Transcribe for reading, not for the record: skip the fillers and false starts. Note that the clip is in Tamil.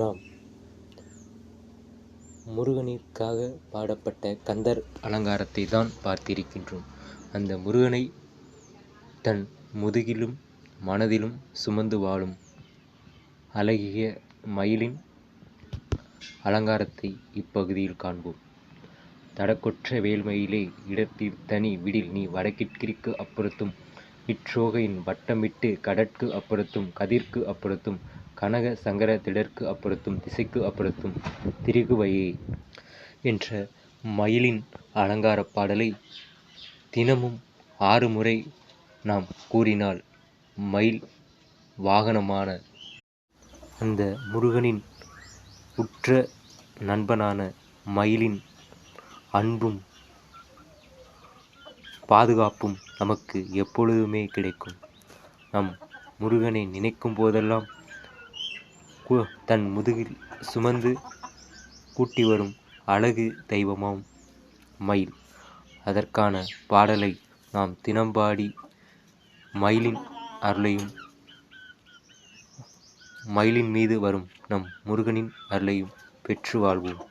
நாம் முருகனிற்காக பாடப்பட்ட கந்தர் அலங்காரத்தை தான் பார்த்திருக்கின்றோம். அந்த முருகனை தன் முதுகிலும் மனதிலும் சுமந்து வாழும் அழகிய மயிலின் அலங்காரத்தை இப்பகுதியில் காண்போம். தடக்கொற்ற வேல்மயிலே இடத்தில் தனி விடில் நீ வடக்கிற்கு அப்புறத்தும் இற்றோகையின் வட்டமிட்டு கடற்கு அப்புறத்தும் கதிர்க்கு அப்புறத்தும் கனக சங்கர திடற்கு அப்புறத்தும் திசைக்கு அப்புறத்தும் திரிகுவையே என்ற மயிலின் அலங்காரப் பாடலை தினமும் 6 முறை நாம் கூறினால் மயில் வாகனமான அந்த முருகனின் உற்ற நண்பனான மயிலின் அன்பும் பாதுகாப்பும் நமக்கு எப்பொழுதுமே கிடைக்கும். நம் முருகனை நினைக்கும் போதெல்லாம் தன் முதுகில் சுமந்து கூட்டி வரும் அழகு தெய்வமாம் மயில். அதற்கான பாடலை நாம் தினம் பாடி மயிலின் அருளையும் மயிலின் மீது வரும் நம் முருகனின் அருளையும் பெற்று வாழ்வோம்.